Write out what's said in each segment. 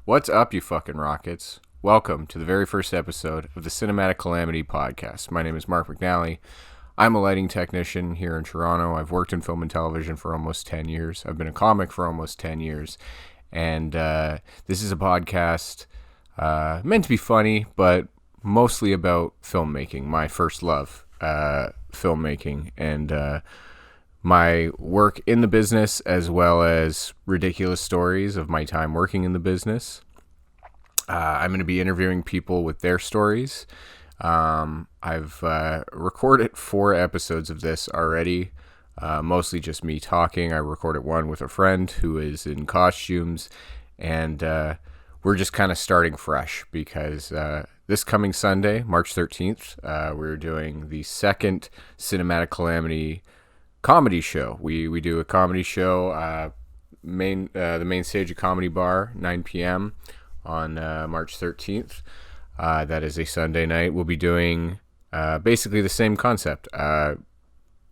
What's up, you fucking rockets? Welcome to the very first episode of the Cinematic Calamity podcast. My name is Mark McNally. I'm a lighting technician here in Toronto. I've worked in film and television for almost 10 years. I've been a comic for almost 10 years. And this is a podcast meant to be funny, but mostly about filmmaking, my first love, filmmaking, and my work in the business, as well as ridiculous stories of my time working in the business. I'm going to be interviewing people with their stories. I've recorded 4 episodes of this already, mostly just me talking. I recorded one with a friend who is in costumes, and we're just kind of starting fresh because this coming Sunday, March 13th, we're doing the second Cinematic Calamity comedy show. We do a comedy show, the main stage of Comedy Bar, 9 p.m. on March 13th. That is a Sunday night. We'll be doing basically the same concept.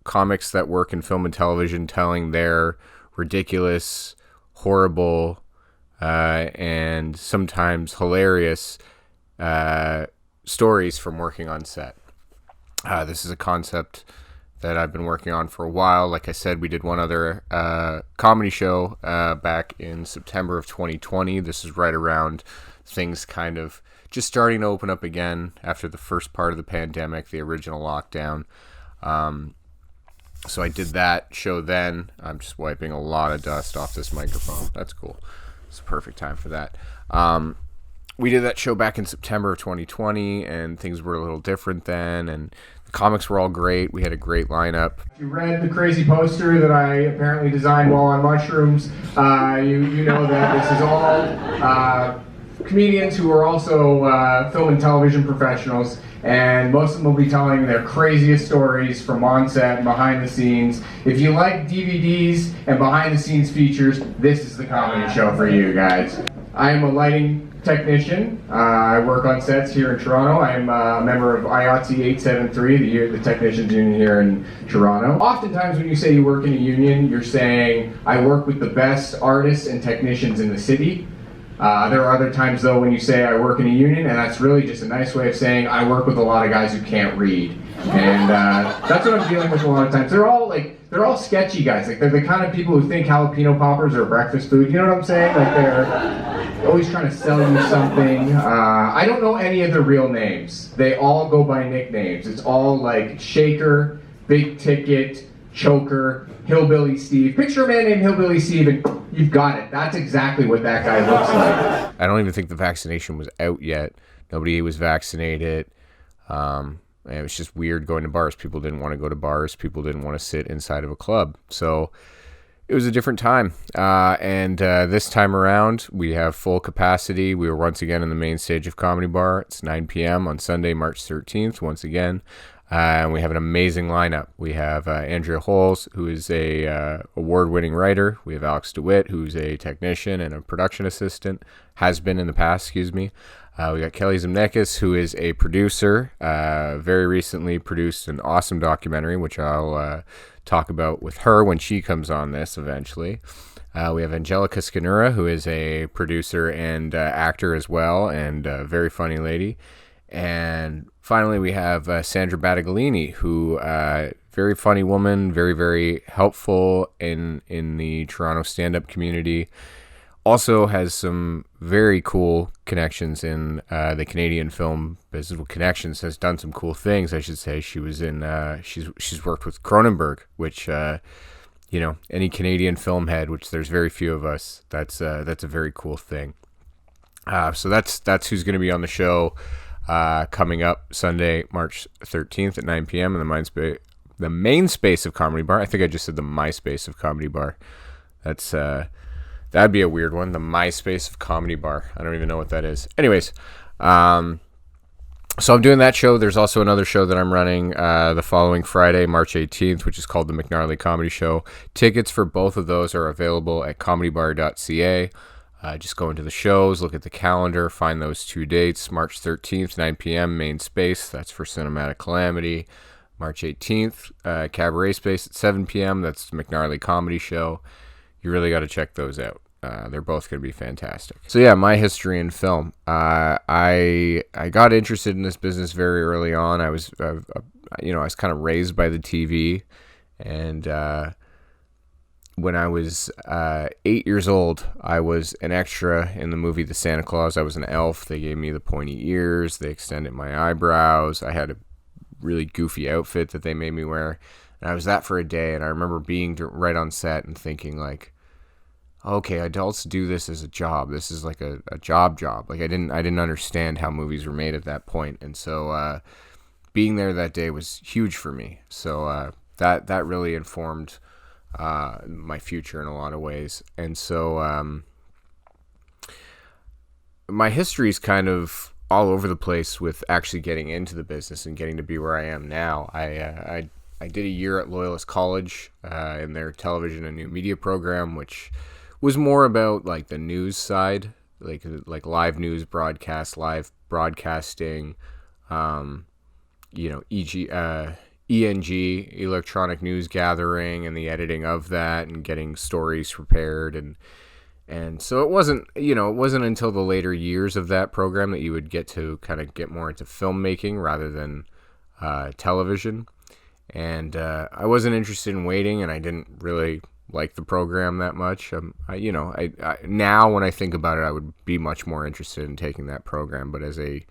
Comics that work in film and television telling their ridiculous, horrible, and sometimes hilarious stories from working on set. This is a concept that I've been working on for a while. Like I said, we did one other comedy show back in September of 2020. This is right around things kind of just starting to open up again after the first part of the pandemic, the original lockdown. So I did that show then. I'm just wiping a lot of dust off this microphone. That's cool. It's a perfect time for that. We did that show back in September of 2020, and things were a little different then, and the comics were all great. We had a great lineup. If you read the crazy poster that I apparently designed while on mushrooms, you know that this is all comedians who are also film and television professionals, and most of them will be telling their craziest stories from on set and behind the scenes. If you like DVDs and behind the scenes features, this is the comedy show for you guys. I am a lighting technician. I work on sets here in Toronto. I am a member of IATSE 873, the technicians union here in Toronto. Oftentimes when you say you work in a union, you're saying, I work with the best artists and technicians in the city. There are other times though when you say I work in a union, and that's really just a nice way of saying I work with a lot of guys who can't read. And that's what I'm dealing with a lot of times. They're all sketchy guys. Like, they're the kind of people who think jalapeno poppers are breakfast food. You know what I'm saying? Like, they're always trying to sell you something. I don't know any of their real names. They all go by nicknames. It's all like Shaker, Big Ticket, Choker, Hillbilly Steve. Picture a man named Hillbilly Steve and you've got it. That's exactly what that guy looks like. I don't even think the vaccination was out yet. Nobody was vaccinated. It was just weird going to bars. People didn't want to go to bars. People didn't want to sit inside of a club. So it was a different time. And this time around, we have full capacity. We were once again in the main stage of Comedy Bar. It's 9 p.m. on Sunday, March 13th, once again. And we have an amazing lineup. We have Andrea Holes, who is a award-winning writer. We have Alex DeWitt, who's a technician and a production assistant. Has been in the past, excuse me. We got Kelly Zemnekis, who is a producer. Very recently produced an awesome documentary, which I'll talk about with her when she comes on this eventually. We have Angelica Scanura, who is a producer and actor as well, and a very funny lady. And finally, we have Sandra Battaglini, who very funny woman, very, very helpful in the Toronto stand-up community. Also has some very cool connections in the Canadian film business. Well, connections, has done some cool things, I should say. She was in she's worked with Cronenberg, which any Canadian film head, which there's very few of us. That's a very cool thing. So that's who's going to be on the show coming up Sunday, March 13th at 9 p.m. in the main space of Comedy Bar. I think I just said the MySpace of Comedy Bar. That'd be a weird one, the MySpace of Comedy Bar. I don't even know what that is. Anyways, so I'm doing that show. There's also another show that I'm running the following Friday, March 18th, which is called the Mcgnarly Comedy Show. Tickets for both of those are available at comedybar.ca. Just go into the shows, look at the calendar, find those 2 dates. March 13th, 9 p.m., main space. That's for Cinematic Calamity. March 18th, Cabaret Space at 7 p.m. That's the Mcgnarly Comedy Show. You really got to check those out. they're both going to be fantastic. So yeah, my history in film. I got interested in this business very early on. I was kind of raised by the TV, and when I was 8 years old, I was an extra in the movie The Santa Claus. I was an elf. They gave me the pointy ears. They extended my eyebrows. I had a really goofy outfit that they made me wear. And I was that for a day. And I remember being right on set and thinking like, okay, adults do this as a job. This is like a job. Like I didn't understand how movies were made at that point. And so being there that day was huge for me. So that really informed my future in a lot of ways. And so my history is kind of all over the place with actually getting into the business and getting to be where I am now. I did a year at Loyalist College in their television and new media program, which was more about like the news side, like live news broadcast, live broadcasting, e.g. ENG, electronic news gathering, and the editing of that, and getting stories prepared, and so it wasn't until the later years of that program that you would get to kind of get more into filmmaking rather than television. And I wasn't interested in waiting, and I didn't really like the program that much. I now when I think about it, I would be much more interested in taking that program, but as a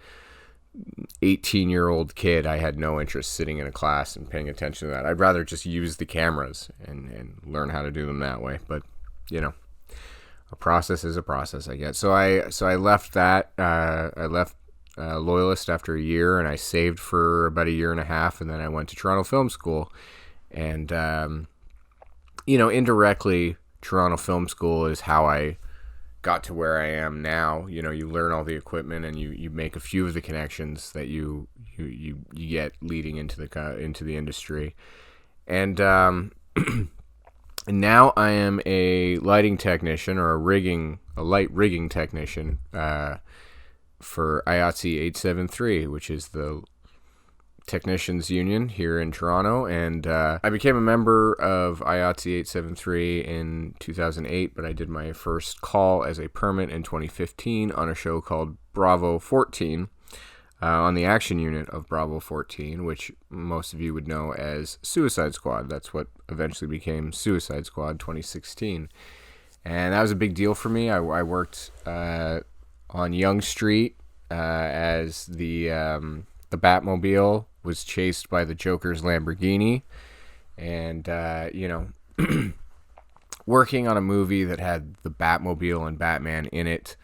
18-year-old kid, I had no interest sitting in a class and paying attention to that. I'd rather just use the cameras and learn how to do them that way. But a process is a process, I guess. So I left that. I left Loyalist after a year, and I saved for about a year and a half, and then I went to Toronto Film School. And indirectly, Toronto Film School is how I got to where I am now. You learn all the equipment, and you make a few of the connections that you get leading into the industry. And and now I am a lighting technician, or a light rigging technician for IATSE 873, which is the Technicians Union here in Toronto, and I became a member of IATSE 873 in 2008, but I did my first call as a permit in 2015 on a show called Bravo 14, on the action unit of Bravo 14, which most of you would know as Suicide Squad. That's what eventually became Suicide Squad 2016, and that was a big deal for me. I worked on Yonge Street as the Batmobile was chased by the Joker's Lamborghini, and working on a movie that had the Batmobile and Batman in it,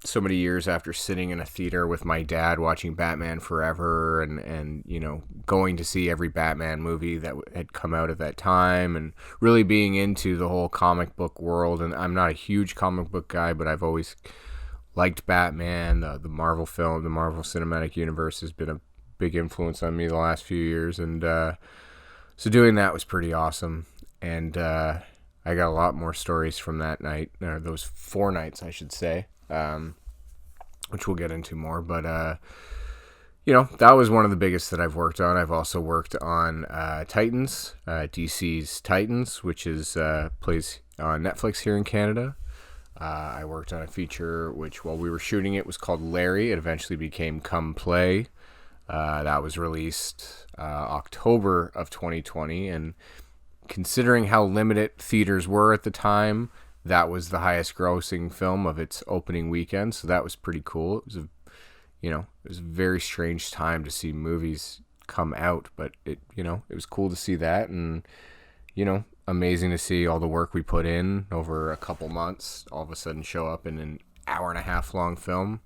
so many years after sitting in a theater with my dad watching Batman Forever, and going to see every Batman movie that had come out at that time, and really being into the whole comic book world. And I'm not a huge comic book guy, but I've always liked Batman. The Marvel film, the Marvel Cinematic Universe has been a big influence on me the last few years, and so doing that was pretty awesome. And I got a lot more stories from that night, or those 4 nights, I should say, which we'll get into more. But that was one of the biggest that I've worked on. I've also worked on Titans, DC's Titans, which is plays on Netflix here in Canada. I worked on a feature which, while we were shooting it, was called Larry. It eventually became Come Play. That was released October of 2020, and considering how limited theaters were at the time, that was the highest grossing film of its opening weekend, so that was pretty cool. It was a very strange time to see movies come out, but it was cool to see that, and amazing to see all the work we put in over a couple months all of a sudden show up in an hour and a half long film.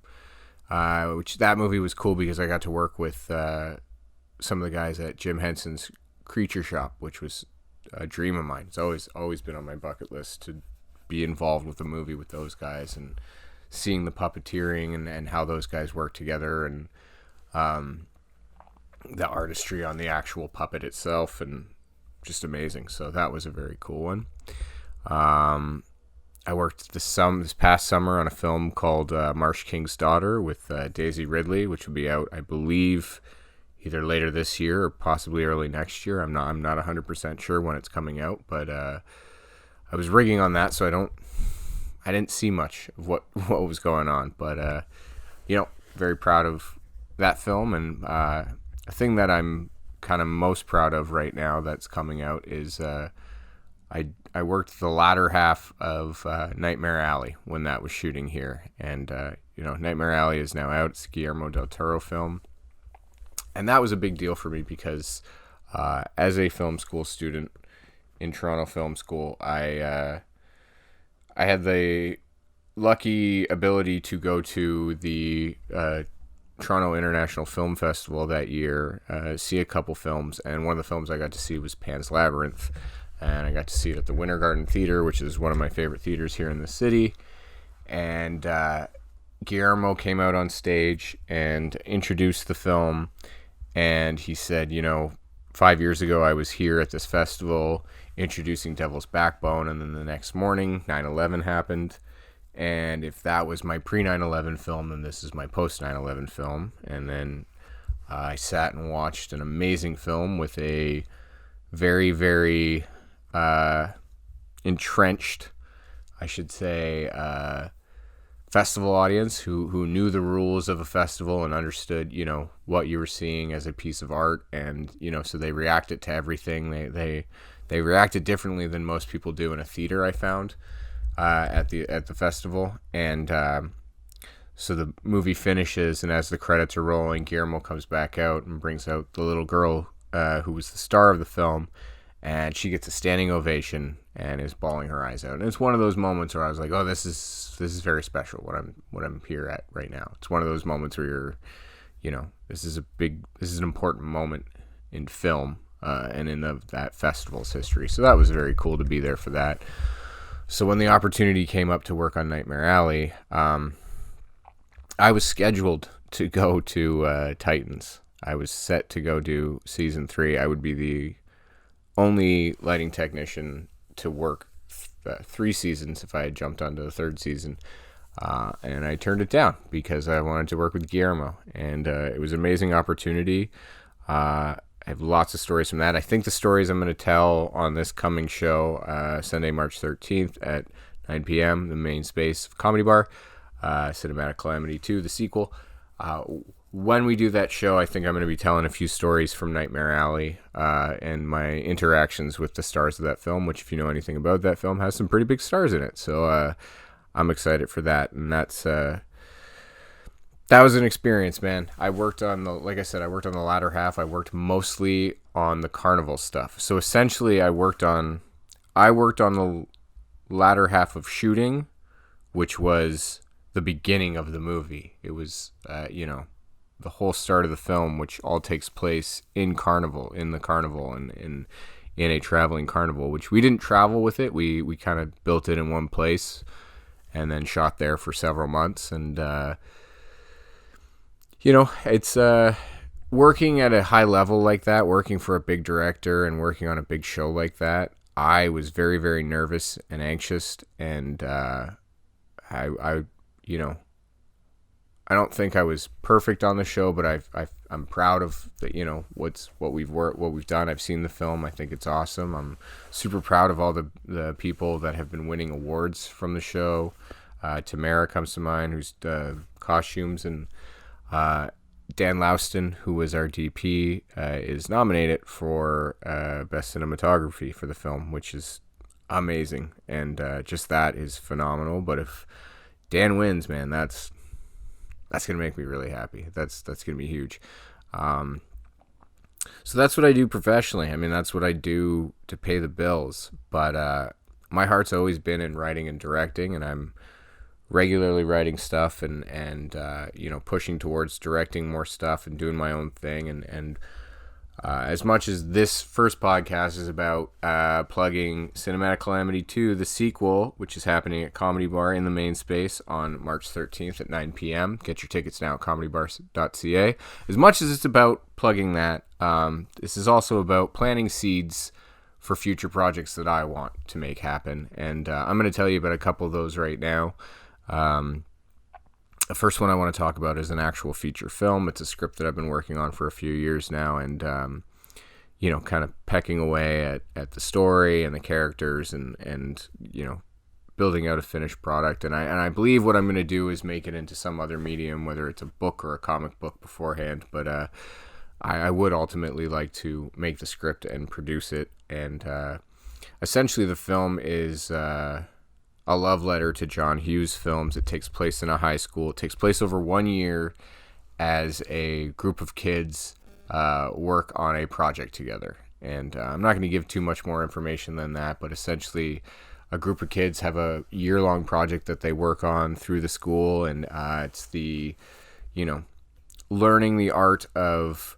Which that movie was cool because I got to work with some of the guys at Jim Henson's Creature Shop, which was a dream of mine. It's always been on my bucket list to be involved with a movie with those guys, and seeing the puppeteering and how those guys work together, and the artistry on the actual puppet itself, and just amazing. So that was a very cool one. I worked this past summer on a film called Marsh King's Daughter with Daisy Ridley, which will be out, I believe, either later this year or possibly early next year. I'm not 100% sure when it's coming out, but I was rigging on that, so I didn't see much of what was going on. But very proud of that film. And a thing that I'm kind of most proud of right now that's coming out is I worked the latter half of Nightmare Alley when that was shooting here. And Nightmare Alley is now out. It's a Guillermo del Toro film. And that was a big deal for me because as a film school student in Toronto Film School, I had the lucky ability to go to the Toronto International Film Festival that year, see a couple films, and one of the films I got to see was Pan's Labyrinth, and I got to see it at the Winter Garden Theater, which is one of my favorite theaters here in the city. And Guillermo came out on stage and introduced the film, and he said, 5 years ago I was here at this festival introducing Devil's Backbone, and then the next morning 9/11 happened, and if that was my pre-9/11 film, then this is my post-9/11 film. And then I sat and watched an amazing film with a very, very entrenched, I should say, festival audience who knew the rules of a festival and understood, what you were seeing as a piece of art. And, so they reacted to everything. They reacted differently than most people do in a theater, I found, at the festival. And so the movie finishes, and as the credits are rolling, Guillermo comes back out and brings out the little girl who was the star of the film, and she gets a standing ovation and is bawling her eyes out. And it's one of those moments where I was like, oh, this is very special what I'm here at right now. It's one of those moments where you're, this is an important moment in film and in that festival's history. So that was very cool to be there for that. So when the opportunity came up to work on Nightmare Alley, I was scheduled to go to Titans. I was set to go do season 3. I would be the only lighting technician to work 3 seasons if I had jumped onto the 3rd season. And I turned it down because I wanted to work with Guillermo. And it was an amazing opportunity. I have lots of stories from that. I think the stories I'm going to tell on this coming show, Sunday, March 13th at 9 p.m., the main space of Comedy Bar, Cinematic Calamity 2, the sequel. When we do that show, I think I'm going to be telling a few stories from Nightmare Alley and my interactions with the stars of that film, which, if you know anything about that film, has some pretty big stars in it. So I'm excited for that. And that was an experience, man. I worked on the latter half. I worked mostly on the carnival stuff. So essentially I worked on the latter half of shooting, which was the beginning of the movie. It was, the whole start of the film, which all takes place in the carnival and in a traveling carnival, which we didn't travel with it. We kind of built it in one place and then shot there for several months. And, it's working at a high level like that, working for a big director and working on a big show like that. I was very, very nervous and anxious, and I don't think I was perfect on the show, but I'm proud of the, what we've done. I've seen the film. I think it's awesome. I'm super proud of all the people that have been winning awards from the show. Tamara comes to mind, who's costumes, and Dan Louston, who was our DP, is nominated for Best Cinematography for the film, which is amazing. And just that is phenomenal. But if Dan wins, man, that's going to make me really happy. That's going to be huge. So that's what I do professionally. I mean, that's what I do to pay the bills. But my heart's always been in writing and directing, and I'm regularly writing stuff and pushing towards directing more stuff and doing my own thing. And as much as this first podcast is about plugging Cinematic Calamity 2, the sequel, which is happening at Comedy Bar in the main space on March 13th at 9 p.m. Get your tickets now at comedybar.ca. As much as it's about plugging that, this is also about planting seeds for future projects that I want to make happen. And I'm going to tell you about a couple of those right now. The first one I want to talk about is an actual feature film. It's a script that I've been working on for a few years now, and kind of pecking away at the story and the characters and building out a finished product. And I believe what I'm going to do is make it into some other medium, whether it's a book or a comic book beforehand. But I would ultimately like to make the script and produce it. And essentially the film is a love letter to John Hughes films. It takes place in a high school. It takes place over 1 year as a group of kids work on a project together. And I'm not going to give too much more information than that, but essentially a group of kids have a year-long project that they work on through the school, and it's the, learning the art of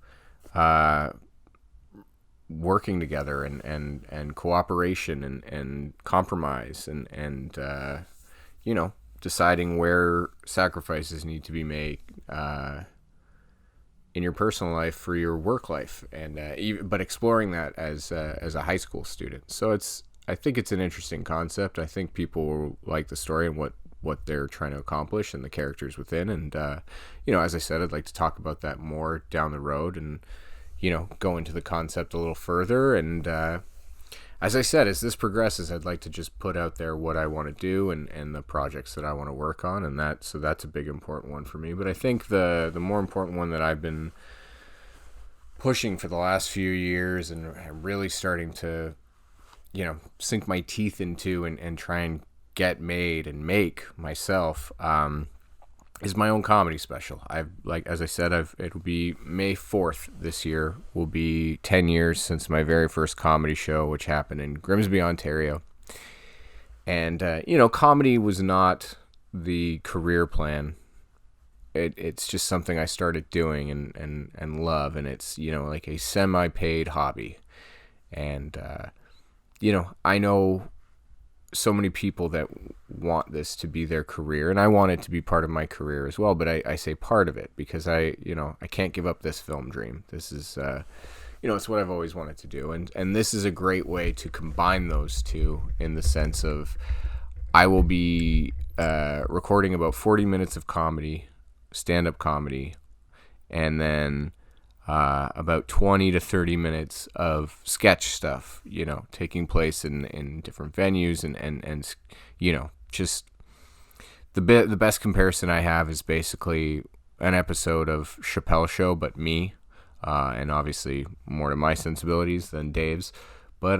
working together and cooperation and compromise and deciding where sacrifices need to be made in your personal life for your work life, and but exploring that as a high school student. So I think it's an interesting concept. I think people will like the story and what they're trying to accomplish and the characters within. And as I said, I'd like to talk about that more down the road and go into the concept a little further. And as I said, as this progresses, I'd like to just put out there what I want to do and the projects that I want to work on, and that's a big important one for me. But I think the more important one that I've been pushing for the last few years and really starting to sink my teeth into and try and get made and make myself is my own comedy special. As I said, it'll be May 4th this year. Will be 10 years since my very first comedy show, which happened in Grimsby, Ontario. And comedy was not the career plan. It's just something I started doing and love, and it's like a semi-paid hobby. And I know so many people that want this to be their career, and I want it to be part of my career as well. But I say part of it because I can't give up this film dream. This is, it's what I've always wanted to do. And this is a great way to combine those two in the sense of I will be recording about 40 minutes of comedy, stand-up comedy, and then about 20 to 30 minutes of sketch stuff, taking place in different venues and just the best comparison I have is basically an episode of Chappelle Show, but me, and obviously more to my sensibilities than Dave's. But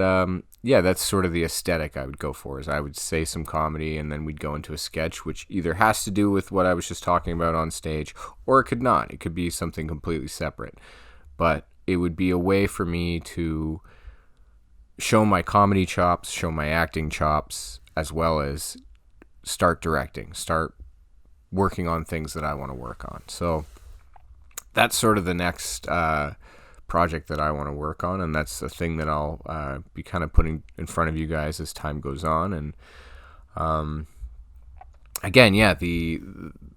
that's sort of the aesthetic I would go for, is I would say some comedy and then we'd go into a sketch, which either has to do with what I was just talking about on stage, or it could not. It could be something completely separate. But it would be a way for me to show my comedy chops, show my acting chops, as well as start directing, start working on things that I want to work on. So that's sort of the next project that I want to work on, and that's the thing that I'll be kind of putting in front of you guys as time goes on. And again,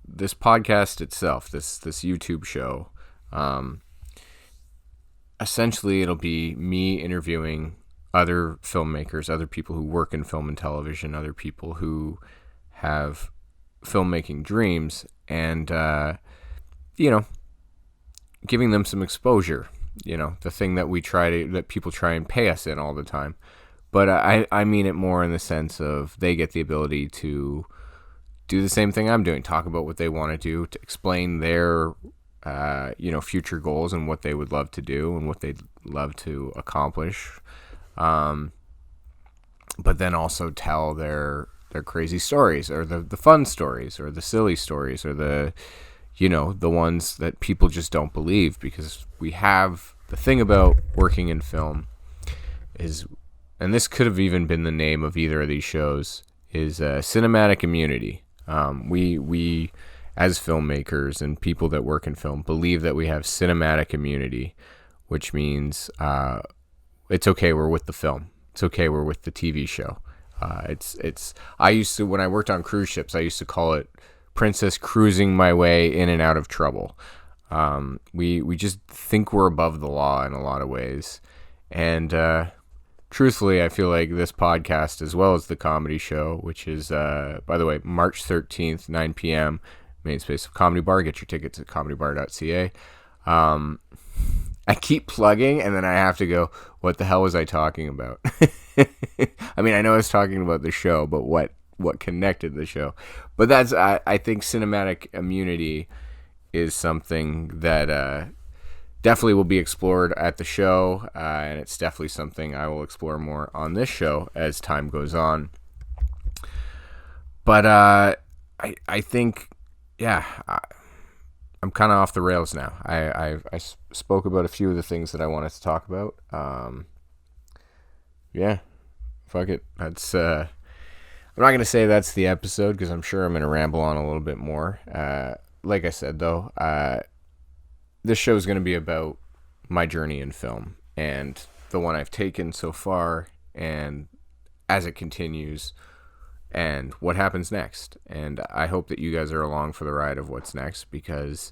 this podcast itself, this YouTube show, essentially it'll be me interviewing other filmmakers, other people who work in film and television, other people who have filmmaking dreams, and giving them some exposure. The thing that that people try and pay us in all the time. But I mean it more in the sense of they get the ability to do the same thing I'm doing, talk about what they want to do, to explain their future goals and what they would love to do and what they'd love to accomplish. But then also tell their crazy stories, or the fun stories, or the silly stories, or the ones that people just don't believe, because we have the thing about working in film is, and this could have even been the name of either of these shows, is cinematic immunity. We as filmmakers and people that work in film believe that we have cinematic immunity, which means it's okay, we're with the film. It's okay, we're with the TV show. I used to, when I worked on cruise ships, I used to call it Princess cruising my way in and out of trouble. We just think we're above the law in a lot of ways. And truthfully, I feel like this podcast, as well as the comedy show, which is, by the way, March 13th, 9 p.m., Main Space of Comedy Bar. Get your tickets at comedybar.ca. I keep plugging, and then I have to go, what the hell was I talking about? I mean, I know I was talking about the show, but what connected the show? But that's, I think cinematic immunity is something that definitely will be explored at the show, and it's definitely something I will explore more on this show as time goes on. But I think, yeah, I'm kind of off the rails now. I spoke about a few of the things that I wanted to talk about. Yeah, fuck it. That's I'm not gonna say that's the episode because I'm sure I'm gonna ramble on a little bit more. Like I said though, this show is gonna be about my journey in film and the one I've taken so far, and as it continues, and what happens next. And I hope that you guys are along for the ride of what's next, because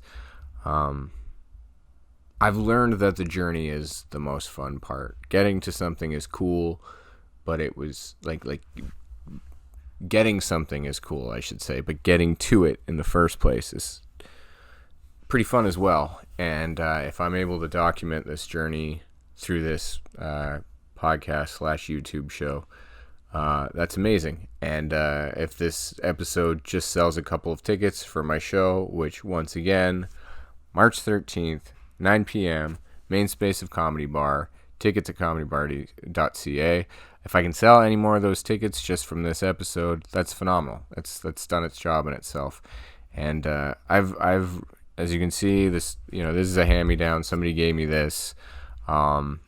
I've learned that the journey is the most fun part. Getting to something is cool, but it was like getting something is cool, I should say, but getting to it in the first place is pretty fun as well. And if I'm able to document this journey through this podcast / YouTube show, that's amazing. And if this episode just sells a couple of tickets for my show, which once again, March 13th, 9 p.m., main space of Comedy Bar, tickets at comedybar.ca. If I can sell any more of those tickets just from this episode, that's phenomenal. That's done its job in itself. And I've as you can see, this is a hand-me-down. Somebody gave me this. I've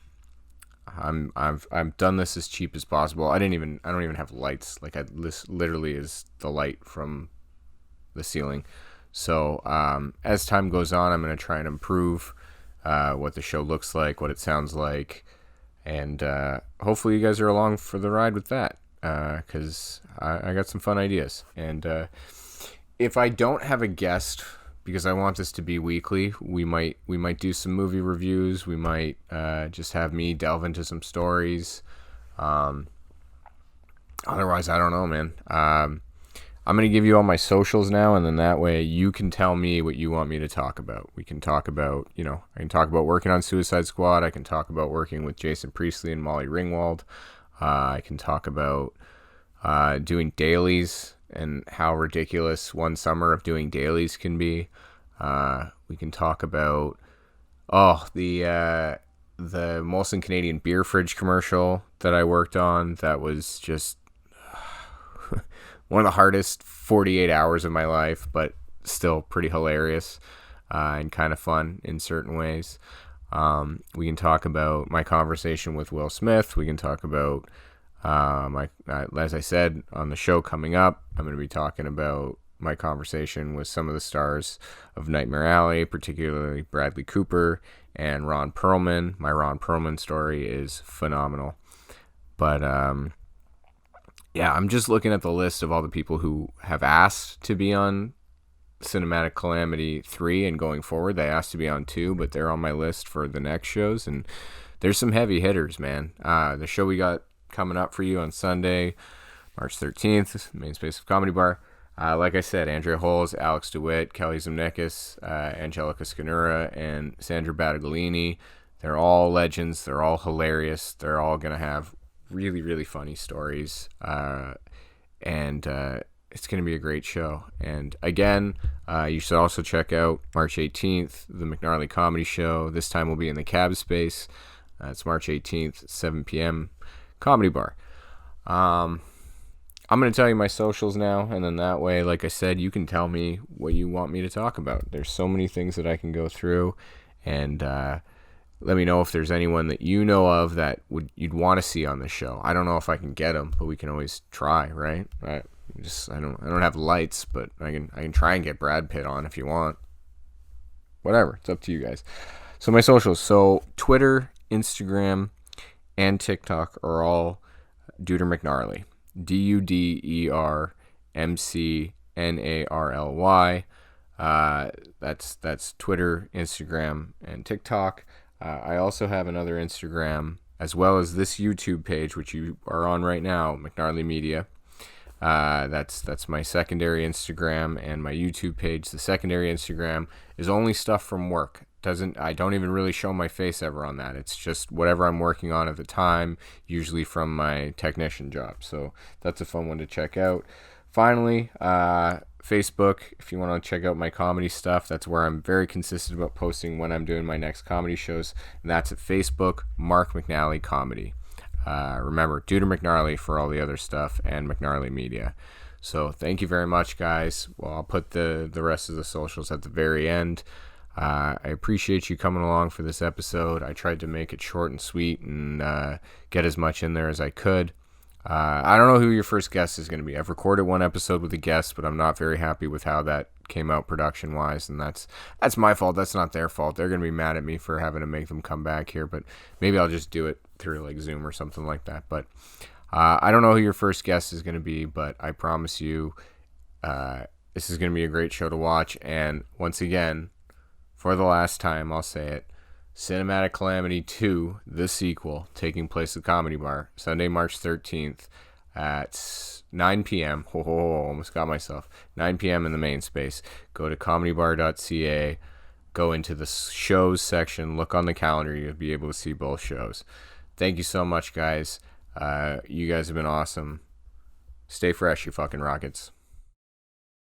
done this as cheap as possible. I don't even have lights. Like, this literally is the light from the ceiling. So as time goes on, I'm going to try and improve what the show looks like, what it sounds like, and hopefully you guys are along for the ride with that, because I got some fun ideas. And if I don't have a guest, because I want this to be weekly, we might do some movie reviews. We might just have me delve into some stories. Otherwise, I don't know, man. I'm going to give you all my socials now, and then that way you can tell me what you want me to talk about. We can talk about, I can talk about working on Suicide Squad. I can talk about working with Jason Priestley and Molly Ringwald. I can talk about doing dailies and how ridiculous one summer of doing dailies can be. We can talk about the Molson Canadian beer fridge commercial that I worked on. That was just one of the hardest 48 hours of my life, but still pretty hilarious and kind of fun in certain ways. We can talk about my conversation with Will Smith. We can talk about as I said on the show coming up, I'm going to be talking about my conversation with some of the stars of Nightmare Alley, particularly Bradley Cooper and Ron Perlman. My Ron Perlman story is phenomenal. But yeah, I'm just looking at the list of all the people who have asked to be on Cinematic Calamity 3 and going forward. They asked to be on 2, but they're on my list for the next shows. And there's some heavy hitters, man. The show we got coming up for you on Sunday, March 13th, main space of Comedy Bar. Like I said, Andrea Holes, Alex DeWitt, Kelly Zemnikis, Angelica Scanura, and Sandra Battaglini. They're all legends. They're all hilarious. They're all going to have really, really funny stories. And it's going to be a great show. And again, you should also check out March 18th, the McNarly Comedy Show. This time we'll be in the Cab Space. It's March 18th, 7 p.m., Comedy Bar. I'm going to tell you my socials now, and then that way, like I said, you can tell me what you want me to talk about. There's so many things that I can go through, and let me know if there's anyone that you know of that you'd want to see on the show. I don't know if I can get them, but we can always try, right? I don't have lights, but I can try and get Brad Pitt on if you want. Whatever, it's up to you guys. So my socials, so Twitter, Instagram, and TikTok are all Duder McNarly. DUDERMCNARLY. That's Twitter, Instagram, and TikTok. I also have another Instagram as well as this YouTube page, which you are on right now, McNarly Media. That's my secondary Instagram, and my YouTube page, the secondary Instagram, is only stuff from work. I don't even really show my face ever on that. It's just whatever I'm working on at the time, usually from my technician job. So that's a fun one to check out. Finally, Facebook, if you want to check out my comedy stuff, that's where I'm very consistent about posting when I'm doing my next comedy shows, and that's at Facebook, Mark McNally Comedy. Remember, due to Mcgnarly for all the other stuff, and Mcgnarly Media. So thank you very much, guys. Well, I'll put the rest of the socials at the very end. I appreciate you coming along for this episode. I tried to make it short and sweet and get as much in there as I could. I don't know who your first guest is going to be. I've recorded one episode with a guest, but I'm not very happy with how that came out production-wise, and that's my fault. That's not their fault. They're going to be mad at me for having to make them come back here, but maybe I'll just do it through like Zoom or something like that. But I don't know who your first guest is going to be, but I promise you this is going to be a great show to watch. And once again, for the last time, I'll say it, Cinematic Calamity 2, the sequel, taking place at Comedy Bar, Sunday, March 13th at 9 p.m. Almost got myself. 9 p.m. in the main space. Go to comedybar.ca, go into the shows section, look on the calendar. You'll be able to see both shows. Thank you so much, guys. You guys have been awesome. Stay fresh, you fucking rockets.